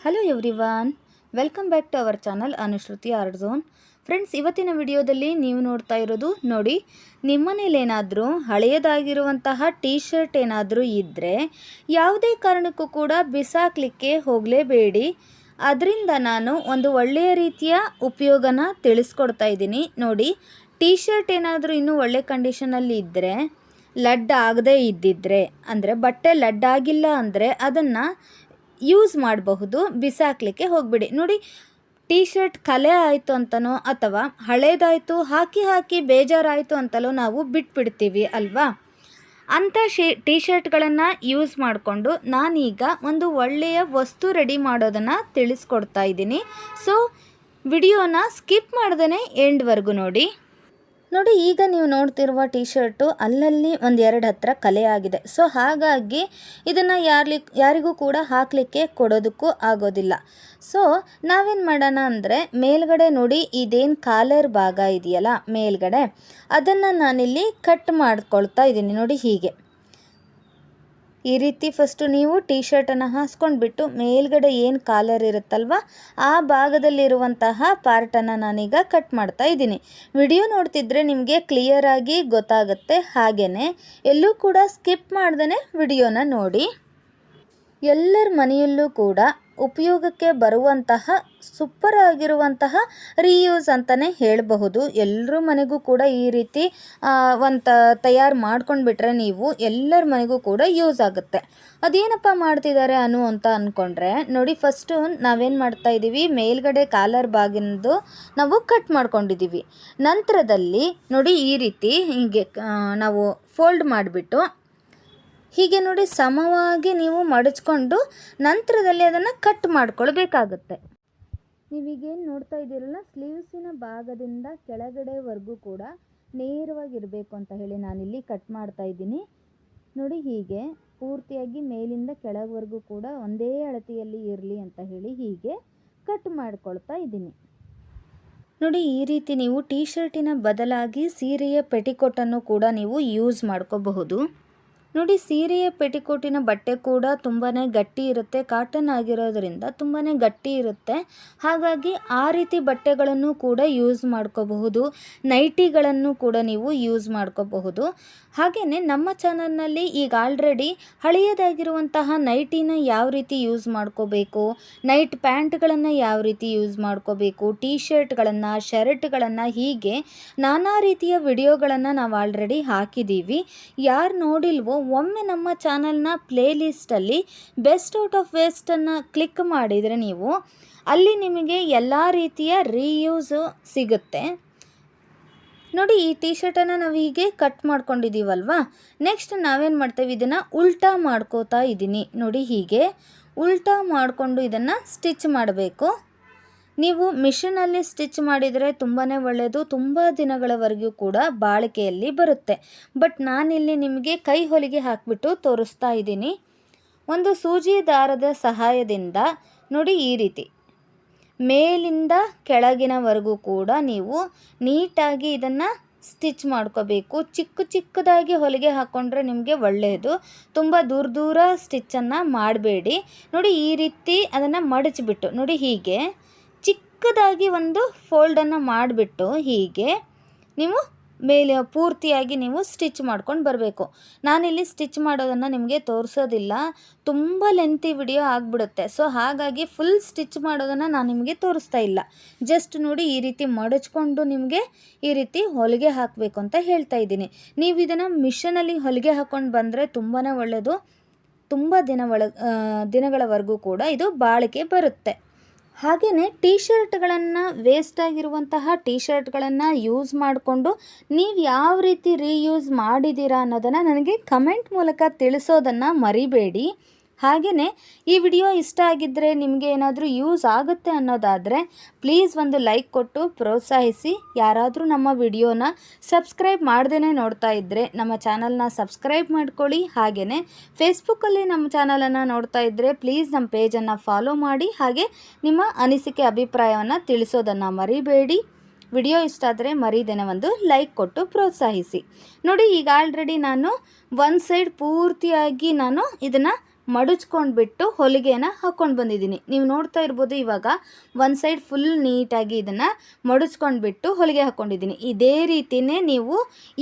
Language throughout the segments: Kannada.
Hello everyone, welcome back to our channel Anushruti art zone. Friends, ಇವತ್ತಿನ ವಿಡಿಯೋದಲ್ಲಿ ನೀವು ನೋಡ್ತಾ ಇರೋದು ನೋಡಿ, ನಿಮ್ಮನೇಲಿ ಏನಾದರೂ ಹಳೆಯದಾಗಿರುವಂತಹ ಟೀ ಶರ್ಟ್ ಏನಾದರೂ ಇದ್ದರೆ ಯಾವುದೇ ಕಾರಣಕ್ಕೂ ಕೂಡ ಬಿಸಾಕಲಿಕ್ಕೆ ಹೋಗಲೇಬೇಡಿ. ಅದರಿಂದ ನಾನು ಒಂದು ಒಳ್ಳೆಯ ರೀತಿಯ ಉಪಯೋಗನ ತಿಳಿಸ್ಕೊಡ್ತಾ ಇದ್ದೀನಿ. ನೋಡಿ, ಟೀ ಶರ್ಟ್ ಏನಾದರೂ ಇನ್ನೂ ಒಳ್ಳೆ ಕಂಡೀಷನಲ್ಲಿ ಇದ್ದರೆ, ಲಡ್ ಆಗದೇ ಇದ್ದಿದ್ದರೆ, ಅಂದರೆ ಬಟ್ಟೆ ಲಡ್ ಆಗಿಲ್ಲ ಅಂದರೆ ಅದನ್ನು ಯೂಸ್ ಮಾಡಬಹುದು, ಬಿಸಾಕಲಿಕ್ಕೆ ಹೋಗ್ಬಿಡಿ. ನೋಡಿ, ಟೀ ಶರ್ಟ್ ಕಲೆ ಆಯಿತು ಅಂತನೋ ಅಥವಾ ಹಳೇದಾಯಿತು ಹಾಕಿ ಬೇಜಾರಾಯಿತು ಅಂತಲೋ ನಾವು ಬಿಟ್ಬಿಡ್ತೀವಿ ಅಲ್ವಾ. ಅಂಥ ಟೀ ಶರ್ಟ್ಗಳನ್ನು ಯೂಸ್ ಮಾಡಿಕೊಂಡು ನಾನೀಗ ಒಂದು ಒಳ್ಳೆಯ ವಸ್ತು ರೆಡಿ ಮಾಡೋದನ್ನು ತಿಳಿಸ್ಕೊಡ್ತಾ ಇದ್ದೀನಿ. ಸೊ ವಿಡಿಯೋನ ಸ್ಕಿಪ್ ಮಾಡ್ದೇ ಎಂಡ್ವರೆಗೂ ನೋಡಿ. ಈಗ ನೀವು ನೋಡ್ತಿರುವ ಟೀ ಶರ್ಟು ಅಲ್ಲಲ್ಲಿ ಒಂದೆರಡು ಹತ್ರ ಕಲೆ ಆಗಿದೆ. ಸೊ ಹಾಗಾಗಿ ಇದನ್ನು ಯಾರಿಗೂ ಕೂಡ ಹಾಕಲಿಕ್ಕೆ ಕೊಡೋದಕ್ಕೂ ಆಗೋದಿಲ್ಲ. ಸೊ ನಾವೇನು ಮಾಡೋಣ ಅಂದರೆ, ಮೇಲ್ಗಡೆ ನೋಡಿ ಇದೇನು ಕಾಲರ್ ಭಾಗ ಇದೆಯಲ್ಲ ಮೇಲ್ಗಡೆ, ಅದನ್ನು ನಾನಿಲ್ಲಿ ಕಟ್ ಮಾಡ್ಕೊಳ್ತಾ ಇದ್ದೀನಿ. ನೋಡಿ, ಹೀಗೆ ಈ ರೀತಿ ಫಸ್ಟು ನೀವು ಟೀ ಶರ್ಟನ್ನು ಹಾಸ್ಕೊಂಡ್ಬಿಟ್ಟು ಮೇಲ್ಗಡೆ ಏನು ಕಾಲರ್ ಇರುತ್ತಲ್ವ ಆ ಭಾಗದಲ್ಲಿರುವಂತಹ ಪಾರ್ಟನ್ನು ನಾನೀಗ ಕಟ್ ಮಾಡ್ತಾ ಇದ್ದೀನಿ. ವಿಡಿಯೋ ನೋಡ್ತಿದ್ರೆ ನಿಮಗೆ ಕ್ಲಿಯರಾಗಿ ಗೊತ್ತಾಗುತ್ತೆ. ಹಾಗೆಯೇ ಎಲ್ಲೂ ಕೂಡ ಸ್ಕಿಪ್ ಮಾಡ್ದೇ ವಿಡಿಯೋನ ನೋಡಿ. ಎಲ್ಲರ ಮನೆಯಲ್ಲೂ ಕೂಡ ಉಪಯೋಗಕ್ಕೆ ಬರುವಂತಹ ಸೂಪರ್ ಆಗಿರುವಂತಹ ರೀಯೂಸ್ ಅಂತಲೇ ಹೇಳಬಹುದು. ಎಲ್ಲರ ಮನೆಗೂ ಕೂಡ ಈ ರೀತಿ ತಯಾರು ಮಾಡ್ಕೊಂಡ್ಬಿಟ್ರೆ ನೀವು ಎಲ್ಲರ ಮನೆಗೂ ಕೂಡ ಯೂಸ್ ಆಗುತ್ತೆ. ಅದೇನಪ್ಪ ಮಾಡ್ತಿದ್ದಾರೆ ಅಂತ ಅಂದ್ಕೊಂಡ್ರೆ, ನೋಡಿ, ಫಸ್ಟು ನಾವೇನು ಮಾಡ್ತಾ ಇದ್ದೀವಿ, ಮೇಲ್ಗಡೆ ಕಾಲರ್ ಬಾಗಿನದು ನಾವು ಕಟ್ ಮಾಡ್ಕೊಂಡಿದ್ದೀವಿ. ನಂತರದಲ್ಲಿ ನೋಡಿ ಈ ರೀತಿ ಹೀಗೆ ನಾವು ಫೋಲ್ಡ್ ಮಾಡಿಬಿಟ್ಟು ಹೀಗೆ ನೋಡಿ ಸಮವಾಗಿ ನೀವು ಮಡಚ್ಕೊಂಡು ನಂತರದಲ್ಲಿ ಅದನ್ನು ಕಟ್ ಮಾಡ್ಕೊಳ್ಬೇಕಾಗುತ್ತೆ. ನೀವೀಗೇನು ನೋಡ್ತಾ ಇದ್ದೀರಲ್ಲ, ಸ್ಲೀವ್ಸಿನ ಭಾಗದಿಂದ ಕೆಳಗಡೆವರೆಗೂ ಕೂಡ ನೇರವಾಗಿರಬೇಕು ಅಂತ ಹೇಳಿ ನಾನಿಲ್ಲಿ ಕಟ್ ಮಾಡ್ತಾ ಇದ್ದೀನಿ. ನೋಡಿ, ಹೀಗೆ ಪೂರ್ತಿಯಾಗಿ ಮೇಲಿಂದ ಕೆಳಗವರೆಗೂ ಕೂಡ ಒಂದೇ ಅಳತೆಯಲ್ಲಿ ಇರಲಿ ಅಂತ ಹೇಳಿ ಹೀಗೆ ಕಟ್ ಮಾಡ್ಕೊಳ್ತಾ ಇದ್ದೀನಿ. ನೋಡಿ, ಈ ರೀತಿ ನೀವು ಟೀ ಶರ್ಟಿನ ಬದಲಾಗಿ ಸೀರೆಯ ಪೆಟಿಕೋಟನ್ನು ಕೂಡ ನೀವು ಯೂಸ್ ಮಾಡ್ಕೋಬಹುದು. ನೋಡಿ, ಸೀರೆಯ ಪೆಟಿಕೋಟಿನ ಬಟ್ಟೆ ಕೂಡ ತುಂಬಾ ಗಟ್ಟಿ ಇರುತ್ತೆ, ಕಾಟನ್ ಆಗಿರೋದ್ರಿಂದ ತುಂಬಾ ಗಟ್ಟಿ ಇರುತ್ತೆ. ಹಾಗಾಗಿ ಆ ರೀತಿ ಬಟ್ಟೆಗಳನ್ನು ಕೂಡ ಯೂಸ್ ಮಾಡ್ಕೋಬಹುದು, ನೈಟಿಗಳನ್ನು ಕೂಡ ನೀವು ಯೂಸ್ ಮಾಡ್ಕೋಬಹುದು. ಹಾಗೆಯೇ ನಮ್ಮ ಚಾನಲ್ನಲ್ಲಿ ಈಗ ಆಲ್ರೆಡಿ ಹಳೆಯದಾಗಿರುವಂತಹ ನೈಟಿನ ಯಾವ ರೀತಿ ಯೂಸ್ ಮಾಡ್ಕೋಬೇಕು, ನೈಟ್ ಪ್ಯಾಂಟ್ಗಳನ್ನು ಯಾವ ರೀತಿ ಯೂಸ್ ಮಾಡ್ಕೋಬೇಕು, ಟೀ ಶರ್ಟ್ಗಳನ್ನು, ಶರ್ಟ್ಗಳನ್ನು, ಹೀಗೆ ನಾನಾ ರೀತಿಯ ವಿಡಿಯೋಗಳನ್ನು ನಾವು ಆಲ್ರೆಡಿ ಹಾಕಿದ್ದೀವಿ. ಯಾರು ನೋಡಿಲ್ವೋ ಒಮ್ಮೆ ನಮ್ಮ ಚಾನಲ್ನ ಪ್ಲೇಲಿಸ್ಟಲ್ಲಿ ಬೆಸ್ಟ್ ಔಟ್ ಆಫ್ ವೇಸ್ಟನ್ನು ಕ್ಲಿಕ್ ಮಾಡಿದರೆ ನೀವು ಅಲ್ಲಿ ನಿಮಗೆ ಎಲ್ಲ ರೀತಿಯ ರೀಯೂಸು ಸಿಗುತ್ತೆ. ನೋಡಿ, ಈ ಟೀ ಶರ್ಟನ್ನು ನಾವು ಹೀಗೆ ಕಟ್ ಮಾಡ್ಕೊಂಡಿದ್ದೀವಲ್ವಾ, ನೆಕ್ಸ್ಟ್ ನಾವೇನು ಮಾಡ್ತೇವೆ, ಇದನ್ನು ಉಲ್ಟಾ ಮಾಡ್ಕೋತಾ ಇದ್ದೀನಿ. ನೋಡಿ, ಹೀಗೆ ಉಲ್ಟಾ ಮಾಡಿಕೊಂಡು ಇದನ್ನು ಸ್ಟಿಚ್ ಮಾಡಬೇಕು. ನೀವು ಮಿಷಿನಲ್ಲಿ ಸ್ಟಿಚ್ ಮಾಡಿದರೆ ತುಂಬಾ ಒಳ್ಳೆಯದು, ತುಂಬ ದಿನಗಳವರೆಗೂ ಕೂಡ ಬಾಳಿಕೆಯಲ್ಲಿ ಬರುತ್ತೆ. ಬಟ್ ನಾನಿಲ್ಲಿ ನಿಮಗೆ ಕೈ ಹೊಲಿಗೆ ಹಾಕಿಬಿಟ್ಟು ತೋರಿಸ್ತಾ ಇದ್ದೀನಿ. ಒಂದು ಸೂಜಿ ದಾರದ ಸಹಾಯದಿಂದ ನೋಡಿ ಈ ರೀತಿ ಮೇಲಿಂದ ಕೆಳಗಿನವರೆಗೂ ಕೂಡ ನೀವು ನೀಟಾಗಿ ಇದನ್ನು ಸ್ಟಿಚ್ ಮಾಡ್ಕೋಬೇಕು. ಚಿಕ್ಕದಾಗಿ ಹೊಲಿಗೆ ಹಾಕ್ಕೊಂಡ್ರೆ ನಿಮಗೆ ಒಳ್ಳೆಯದು, ತುಂಬ ದೂರ ಸ್ಟಿಚ್ಚನ್ನು ಮಾಡಬೇಡಿ. ನೋಡಿ, ಈ ರೀತಿ ಅದನ್ನು ಮಡಚಿಬಿಟ್ಟು ನೋಡಿ ಹೀಗೆ ಚಿಕ್ಕದಾಗಿ ಒಂದು ಫೋಲ್ಡನ್ನು ಮಾಡಿಬಿಟ್ಟು ಹೀಗೆ ನೀವು ಮೇಲೆ ಪೂರ್ತಿಯಾಗಿ ನೀವು ಸ್ಟಿಚ್ ಮಾಡ್ಕೊಂಡು ಬರಬೇಕು. ನಾನಿಲ್ಲಿ ಸ್ಟಿಚ್ ಮಾಡೋದನ್ನು ನಿಮಗೆ ತೋರಿಸೋದಿಲ್ಲ, ತುಂಬ ಲೆಂತಿ ವಿಡಿಯೋ ಆಗಿಬಿಡುತ್ತೆ. ಸೊ ಹಾಗಾಗಿ ಫುಲ್ ಸ್ಟಿಚ್ ಮಾಡೋದನ್ನು ನಾನು ನಿಮಗೆ ತೋರಿಸ್ತಾ ಇಲ್ಲ. ಜಸ್ಟ್ ನೋಡಿ ಈ ರೀತಿ ಮಡಚ್ಕೊಂಡು ನಿಮಗೆ ಈ ರೀತಿ ಹೊಲಿಗೆ ಹಾಕಬೇಕು ಅಂತ ಹೇಳ್ತಾ ಇದ್ದೀನಿ. ನೀವು ಇದನ್ನು ಮಿಷನಲ್ಲಿ ಹೊಲಿಗೆ ಹಾಕ್ಕೊಂಡು ಬಂದರೆ ತುಂಬಾ ಒಳ್ಳೆಯದು, ತುಂಬ ದಿನಗಳವರೆಗೂ ಕೂಡ ಇದು ಬಾಳಿಕೆ ಬರುತ್ತೆ. ಹಾಗೆಯೇ ಟೀ ಶರ್ಟ್ಗಳನ್ನು, ವೇಸ್ಟ್ ಆಗಿರುವಂತಹ ಟೀ ಶರ್ಟ್ಗಳನ್ನು ಯೂಸ್ ಮಾಡಿಕೊಂಡು ನೀವು ಯಾವ ರೀತಿ ರೀಯೂಸ್ ಮಾಡಿದ್ದೀರಾ ಅನ್ನೋದನ್ನು ನನಗೆ ಕಮೆಂಟ್ ಮೂಲಕ ತಿಳಿಸೋದನ್ನು ಮರಿಬೇಡಿ. ಹಾಗೆಯೇ ಈ ವಿಡಿಯೋ ಇಷ್ಟ ಆಗಿದ್ದರೆ, ನಿಮಗೆ ಏನಾದರೂ ಯೂಸ್ ಆಗುತ್ತೆ ಅನ್ನೋದಾದರೆ ಪ್ಲೀಸ್ ಒಂದು ಲೈಕ್ ಕೊಟ್ಟು ಪ್ರೋತ್ಸಾಹಿಸಿ. ಯಾರಾದರೂ ನಮ್ಮ ವಿಡಿಯೋನ ಸಬ್ಸ್ಕ್ರೈಬ್ ಮಾಡ್ದೇ ನೋಡ್ತಾ ಇದ್ದರೆ ನಮ್ಮ ಚಾನಲ್ನ ಸಬ್ಸ್ಕ್ರೈಬ್ ಮಾಡ್ಕೊಳ್ಳಿ. ಹಾಗೆಯೇ ಫೇಸ್ಬುಕ್ಕಲ್ಲಿ ನಮ್ಮ ಚಾನಲನ್ನು ನೋಡ್ತಾ ಇದ್ದರೆ ಪ್ಲೀಸ್ ನಮ್ಮ ಪೇಜನ್ನು ಫಾಲೋ ಮಾಡಿ. ಹಾಗೆ ನಿಮ್ಮ ಅನಿಸಿಕೆ ಅಭಿಪ್ರಾಯವನ್ನು ತಿಳಿಸೋದನ್ನು ಮರಿಬೇಡಿ. ವಿಡಿಯೋ ಇಷ್ಟ ಆದರೆ ಮರಿದೇನೆ ಒಂದು ಲೈಕ್ ಕೊಟ್ಟು ಪ್ರೋತ್ಸಾಹಿಸಿ. ನೋಡಿ, ಈಗ ಆಲ್ರೆಡಿ ನಾನು ಒಂದು ಸೈಡ್ ಪೂರ್ತಿಯಾಗಿ ನಾನು ಇದನ್ನು ಮಡಚ್ಕೊಂಡ್ಬಿಟ್ಟು ಹೊಲಿಗೆನ ಹಾಕ್ಕೊಂಡು ಬಂದಿದ್ದೀನಿ. ನೀವು ನೋಡ್ತಾ ಇರ್ಬೋದು, ಇವಾಗ ಒಂದು ಸೈಡ್ ಫುಲ್ ನೀಟಾಗಿ ಇದನ್ನು ಮಡಚ್ಕೊಂಡ್ಬಿಟ್ಟು ಹೊಲಿಗೆ ಹಾಕ್ಕೊಂಡಿದ್ದೀನಿ. ಇದೇ ರೀತಿಯೇ ನೀವು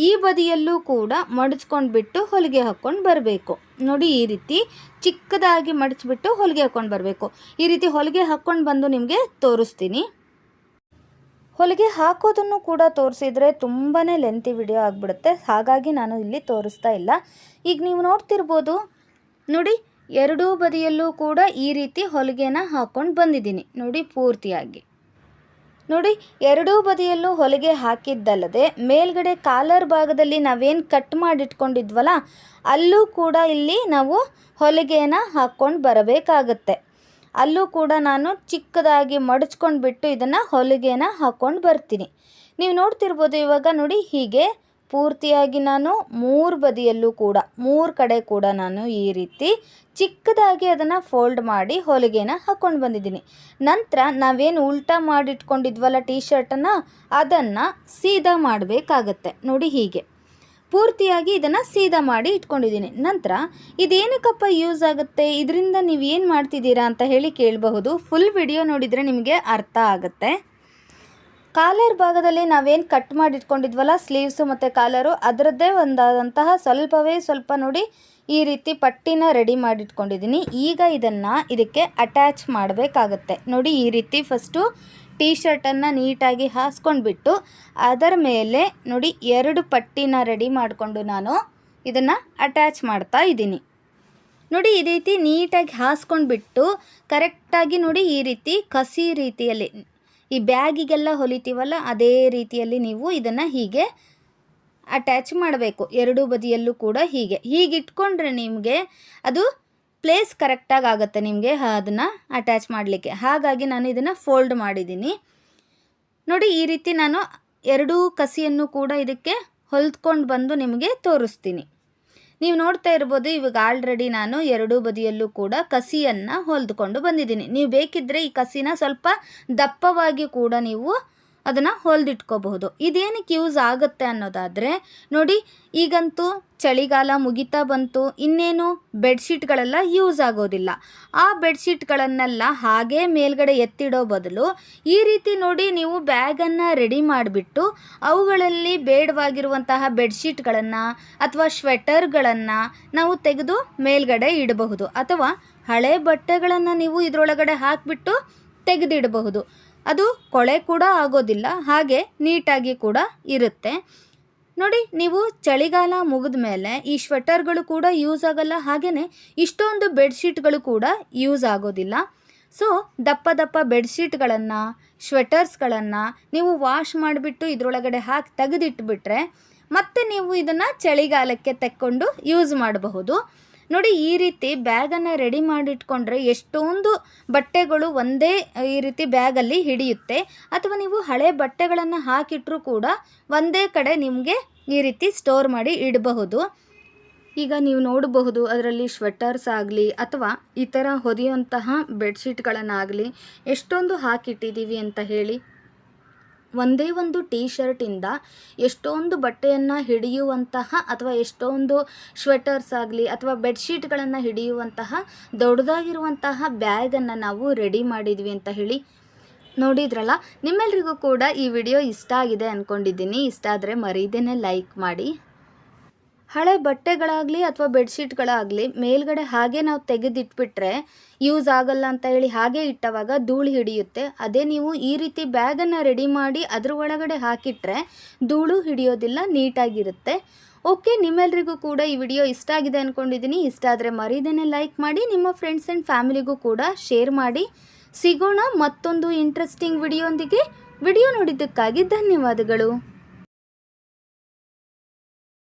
ಈ ಬದಿಯಲ್ಲೂ ಕೂಡ ಮಡಚ್ಕೊಂಡ್ಬಿಟ್ಟು ಹೊಲಿಗೆ ಹಾಕ್ಕೊಂಡು ಬರಬೇಕು. ನೋಡಿ, ಈ ರೀತಿ ಚಿಕ್ಕದಾಗಿ ಮಡಚಿಬಿಟ್ಟು ಹೊಲಿಗೆ ಹಾಕ್ಕೊಂಡು ಬರಬೇಕು. ಈ ರೀತಿ ಹೊಲಿಗೆ ಹಾಕ್ಕೊಂಡು ಬಂದು ನಿಮಗೆ ತೋರಿಸ್ತೀನಿ. ಹೊಲಿಗೆ ಹಾಕೋದನ್ನು ಕೂಡ ತೋರಿಸಿದರೆ ತುಂಬಾ ಲೆಂತಿ ವಿಡಿಯೋ ಆಗಿಬಿಡುತ್ತೆ, ಹಾಗಾಗಿ ನಾನು ಇಲ್ಲಿ ತೋರಿಸ್ತಾ ಇಲ್ಲ. ಈಗ ನೀವು ನೋಡ್ತಿರ್ಬೋದು, ನೋಡಿ ಎರಡೂ ಬದಿಯಲ್ಲೂ ಕೂಡ ಈ ರೀತಿ ಹೊಲಿಗೆನ ಹಾಕ್ಕೊಂಡು ಬಂದಿದ್ದೀನಿ. ನೋಡಿ ಪೂರ್ತಿಯಾಗಿ ನೋಡಿ, ಎರಡೂ ಬದಿಯಲ್ಲೂ ಹೊಲಿಗೆ ಹಾಕಿದ್ದಲ್ಲದೆ ಮೇಲ್ಗಡೆ ಕಾಲರ್ ಭಾಗದಲ್ಲಿ ನಾವೇನು ಕಟ್ ಮಾಡಿಟ್ಕೊಂಡಿದ್ವಲ್ಲ, ಅಲ್ಲೂ ಕೂಡ ಇಲ್ಲಿ ನಾವು ಹೊಲಿಗೆನ ಹಾಕ್ಕೊಂಡು ಬರಬೇಕಾಗತ್ತೆ. ಅಲ್ಲೂ ಕೂಡ ನಾನು ಚಿಕ್ಕದಾಗಿ ಮಡಚ್ಕೊಂಡು ಬಿಟ್ಟು ಇದನ್ನು ಹೊಲಿಗೆನ ಹಾಕ್ಕೊಂಡು ಬರ್ತೀನಿ. ನೀವು ನೋಡ್ತಿರ್ಬೋದು, ಇವಾಗ ನೋಡಿ ಹೀಗೆ ಪೂರ್ತಿಯಾಗಿ ನಾನು ಮೂರು ಬದಿಯಲ್ಲೂ ಕೂಡ ಮೂರು ಕಡೆ ಕೂಡ ನಾನು ಈ ರೀತಿ ಚಿಕ್ಕದಾಗಿ ಅದನ್ನು ಫೋಲ್ಡ್ ಮಾಡಿ ಹೊಲಿಗೆನ ಹಾಕ್ಕೊಂಡು ಬಂದಿದ್ದೀನಿ. ನಂತರ ನಾವೇನು ಉಲ್ಟಾ ಮಾಡಿಟ್ಕೊಂಡಿದ್ವಲ್ಲ ಟೀ ಶರ್ಟನ್ನು, ಅದನ್ನು ಸೀದಾ ಮಾಡಬೇಕಾಗತ್ತೆ. ನೋಡಿ ಹೀಗೆ ಪೂರ್ತಿಯಾಗಿ ಇದನ್ನು ಸೀದಾ ಮಾಡಿ ಇಟ್ಕೊಂಡಿದ್ದೀನಿ. ನಂತರ ಇದೇನಕ್ಕಪ್ಪ ಯೂಸ್ ಆಗುತ್ತೆ, ಇದರಿಂದ ನೀವು ಏನು ಮಾಡ್ತಿದ್ದೀರಾ ಅಂತ ಹೇಳಿ ಕೇಳಬಹುದು. ಫುಲ್ ವಿಡಿಯೋ ನೋಡಿದರೆ ನಿಮಗೆ ಅರ್ಥ ಆಗುತ್ತೆ. ಕಾಲರ್ ಭಾಗದಲ್ಲಿ ನಾವೇನು ಕಟ್ ಮಾಡಿ ಇಟ್ಕೊಂಡಿದ್ವಲ್ಲ, ಸ್ಲೀವ್ಸು ಮತ್ತು ಕಾಲರು, ಅದರದ್ದೇ ಒಂದಾದಂತಹ ಸ್ವಲ್ಪ ನೋಡಿ ಈ ರೀತಿ ಪಟ್ಟಿನ ರೆಡಿ ಮಾಡಿಟ್ಕೊಂಡಿದ್ದೀನಿ. ಈಗ ಇದಕ್ಕೆ ಅಟ್ಯಾಚ್ ಮಾಡಬೇಕಾಗತ್ತೆ. ನೋಡಿ ಈ ರೀತಿ ಫಸ್ಟು ಟೀ ಶರ್ಟನ್ನು ನೀಟಾಗಿ ಹಾಸ್ಕೊಂಡ್ಬಿಟ್ಟು ಅದರ ಮೇಲೆ ನೋಡಿ 2 ಪಟ್ಟಿನ ರೆಡಿ ಮಾಡಿಕೊಂಡು ನಾನು ಇದನ್ನು ಅಟ್ಯಾಚ್ ಮಾಡ್ತಾ ಇದ್ದೀನಿ. ನೋಡಿ ಈ ರೀತಿ ನೀಟಾಗಿ ಹಾಸ್ಕೊಂಡ್ಬಿಟ್ಟು ಕರೆಕ್ಟಾಗಿ ನೋಡಿ ಈ ರೀತಿ ಕಸಿ ರೀತಿಯಲ್ಲಿ ಈ ಬ್ಯಾಗಿಗೆಲ್ಲ ಹೊಲಿತೀವಲ್ಲ, ಅದೇ ರೀತಿಯಲ್ಲಿ ನೀವು ಇದನ್ನು ಹೀಗೆ ಅಟ್ಯಾಚ್ ಮಾಡಬೇಕು. ಎರಡೂ ಬದಿಯಲ್ಲೂ ಕೂಡ ಹೀಗಿಟ್ಕೊಂಡ್ರೆ ನಿಮಗೆ ಅದು ಪ್ಲೇಸ್ ಕರೆಕ್ಟಾಗಿ ಆಗುತ್ತೆ ನಿಮಗೆ ಅದನ್ನು ಅಟ್ಯಾಚ್ ಮಾಡಲಿಕ್ಕೆ. ಹಾಗಾಗಿ ನಾನು ಇದನ್ನು ಫೋಲ್ಡ್ ಮಾಡಿದ್ದೀನಿ. ನೋಡಿ ಈ ರೀತಿ ನಾನು ಎರಡೂ ಕಸಿಯನ್ನು ಕೂಡ ಇದಕ್ಕೆ ಹೊಲ್ದ್ಕೊಂಡು ಬಂದು ನಿಮಗೆ ತೋರಿಸ್ತೀನಿ. ನೀವು ನೋಡ್ತಾ ಇರ್ಬೋದು, ಇವಾಗ ಆಲ್ರೆಡಿ ನಾನು ಎರಡೂ ಬದಿಯಲ್ಲೂ ಕೂಡ ಕಸಿಯನ್ನು ಹೊಲ್ದುಕೊಂಡು ಬಂದಿದ್ದೀನಿ. ನೀವು ಬೇಕಿದ್ದರೆ ಈ ಕಸಿನ ಸ್ವಲ್ಪ ದಪ್ಪವಾಗಿ ಕೂಡ ನೀವು ಅದನ್ನು ಹೊಲಿದಿಟ್ಕೋಬಹುದು. ಇದೇನಕ್ಕೆ ಯೂಸ್ ಆಗುತ್ತೆ ಅನ್ನೋದಾದರೆ, ನೋಡಿ ಈಗಂತೂ ಚಳಿಗಾಲ ಮುಗಿತಾ ಬಂತು, ಇನ್ನೇನು ಬೆಡ್ಶೀಟ್ಗಳೆಲ್ಲ ಯೂಸ್ ಆಗೋದಿಲ್ಲ. ಆ ಬೆಡ್ಶೀಟ್ಗಳನ್ನೆಲ್ಲ ಹಾಗೇ ಮೇಲ್ಗಡೆ ಎತ್ತಿಡೋ ಬದಲು ಈ ರೀತಿ ನೋಡಿ ನೀವು ಬ್ಯಾಗನ್ನು ರೆಡಿ ಮಾಡಿಬಿಟ್ಟು ಅವುಗಳಲ್ಲಿ ಬೇಡವಾಗಿರುವಂತಹ ಬೆಡ್ಶೀಟ್ಗಳನ್ನು ಅಥವಾ ಸ್ವೆಟರ್ಗಳನ್ನು ನಾವು ತೆಗೆದು ಮೇಲ್ಗಡೆ ಇಡಬಹುದು. ಅಥವಾ ಹಳೆ ಬಟ್ಟೆಗಳನ್ನು ನೀವು ಇದರೊಳಗಡೆ ಹಾಕಿಬಿಟ್ಟು ತೆಗೆದಿಡಬಹುದು. ಅದು ಕೊಳೆ ಕೂಡ ಆಗೋದಿಲ್ಲ, ಹಾಗೆ ನೀಟಾಗಿ ಕೂಡ ಇರುತ್ತೆ. ನೋಡಿ, ನೀವು ಚಳಿಗಾಲ ಮುಗಿದ ಮೇಲೆ ಈ ಸ್ವೆಟರ್ಗಳು ಕೂಡ ಯೂಸ್ ಆಗಲ್ಲ, ಹಾಗೆಯೇ ಇಷ್ಟೊಂದು ಬೆಡ್ಶೀಟ್ಗಳು ಕೂಡ ಯೂಸ್ ಆಗೋದಿಲ್ಲ. ಸೊ ದಪ್ಪ ಬೆಡ್ಶೀಟ್ಗಳನ್ನು ಸ್ವೆಟರ್ಸ್ಗಳನ್ನು ನೀವು ವಾಶ್ ಮಾಡಿಬಿಟ್ಟು ಇದರೊಳಗಡೆ ಹಾಕಿ ತೆಗೆದಿಟ್ಬಿಟ್ರೆ ಮತ್ತೆ ನೀವು ಇದನ್ನು ಚಳಿಗಾಲಕ್ಕೆ ತೆಕ್ಕೊಂಡು ಯೂಸ್ ಮಾಡಬಹುದು. ನೋಡಿ ಈ ರೀತಿ ಬ್ಯಾಗನ್ನು ರೆಡಿ ಮಾಡಿಟ್ಕೊಂಡ್ರೆ ಎಷ್ಟೊಂದು ಬಟ್ಟೆಗಳು ಒಂದೇ ಈ ರೀತಿ ಬ್ಯಾಗಲ್ಲಿ ಹಿಡಿಯುತ್ತೆ. ಅಥವಾ ನೀವು ಹಳೆ ಬಟ್ಟೆಗಳನ್ನು ಹಾಕಿಟ್ರೂ ಕೂಡ ಒಂದೇ ಕಡೆ ನಿಮಗೆ ಈ ರೀತಿ ಸ್ಟೋರ್ ಮಾಡಿ ಇಡಬಹುದು. ಈಗ ನೀವು ನೋಡಬಹುದು, ಅದರಲ್ಲಿ ಸ್ವೆಟರ್ಸ್ ಆಗಲಿ ಅಥವಾ ಈ ಥರ ಹೊದಿಯುವಂತಹ ಬೆಡ್ಶೀಟ್ಗಳನ್ನಾಗಲಿ ಎಷ್ಟೊಂದು ಹಾಕಿಟ್ಟಿದ್ದೀವಿ ಅಂತ ಹೇಳಿ. ಒಂದೇ ಒಂದು ಟೀ ಶರ್ಟಿಂದ ಎಷ್ಟೊಂದು ಬಟ್ಟೆಯನ್ನು ಹಿಡಿಯುವಂತಹ ಅಥವಾ ಎಷ್ಟೊಂದು ಸ್ವೆಟರ್ಸ್ ಆಗಲಿ ಅಥವಾ ಬೆಡ್ಶೀಟ್ಗಳನ್ನು ಹಿಡಿಯುವಂತಹ ದೊಡ್ಡದಾಗಿರುವಂತಹ ಬ್ಯಾಗನ್ನು ನಾವು ರೆಡಿ ಮಾಡಿದ್ವಿ ಅಂತ ಹೇಳಿ. ನೋಡಿದ್ರಲ್ಲ, ನಿಮ್ಮೆಲ್ರಿಗೂ ಕೂಡ ಈ ವಿಡಿಯೋ ಇಷ್ಟ ಆಗಿದೆ ಅಂದ್ಕೊಂಡಿದ್ದೀನಿ. ಇಷ್ಟ ಆದರೆ ಮರೀದೇನೆ ಲೈಕ್ ಮಾಡಿ. ಹಳೆ ಬಟ್ಟೆಗಳಾಗಲಿ ಅಥವಾ ಬೆಡ್ಶೀಟ್ಗಳಾಗಲಿ ಮೇಲ್ಗಡೆ ಹಾಗೆ ನಾವು ತೆಗೆದಿಟ್ಬಿಟ್ರೆ ಯೂಸ್ ಆಗಲ್ಲ ಅಂತ ಹೇಳಿ ಹಾಗೆ ಇಟ್ಟವಾಗ ಧೂಳು ಹಿಡಿಯುತ್ತೆ. ಅದೇ ನೀವು ಈ ರೀತಿ ಬ್ಯಾಗನ್ನು ರೆಡಿ ಮಾಡಿ ಅದ್ರ ಒಳಗಡೆ ಹಾಕಿಟ್ರೆ ಧೂಳು ಹಿಡಿಯೋದಿಲ್ಲ, ನೀಟಾಗಿರುತ್ತೆ. ಓಕೆ, ನಿಮ್ಮೆಲ್ರಿಗೂ ಕೂಡ ಈ ವಿಡಿಯೋ ಇಷ್ಟ ಆಗಿದೆ ಅಂದ್ಕೊಂಡಿದ್ದೀನಿ. ಇಷ್ಟ ಆದರೆ ಮರೀದೇನೆ ಲೈಕ್ ಮಾಡಿ, ನಿಮ್ಮ ಫ್ರೆಂಡ್ಸ್ ಆ್ಯಂಡ್ ಫ್ಯಾಮಿಲಿಗೂ ಕೂಡ ಶೇರ್ ಮಾಡಿ. ಸಿಗೋಣ ಮತ್ತೊಂದು ಇಂಟ್ರೆಸ್ಟಿಂಗ್ ವಿಡಿಯೋಂದಿಗೆ. ವಿಡಿಯೋ ನೋಡಿದ್ದಕ್ಕಾಗಿ ಧನ್ಯವಾದಗಳು.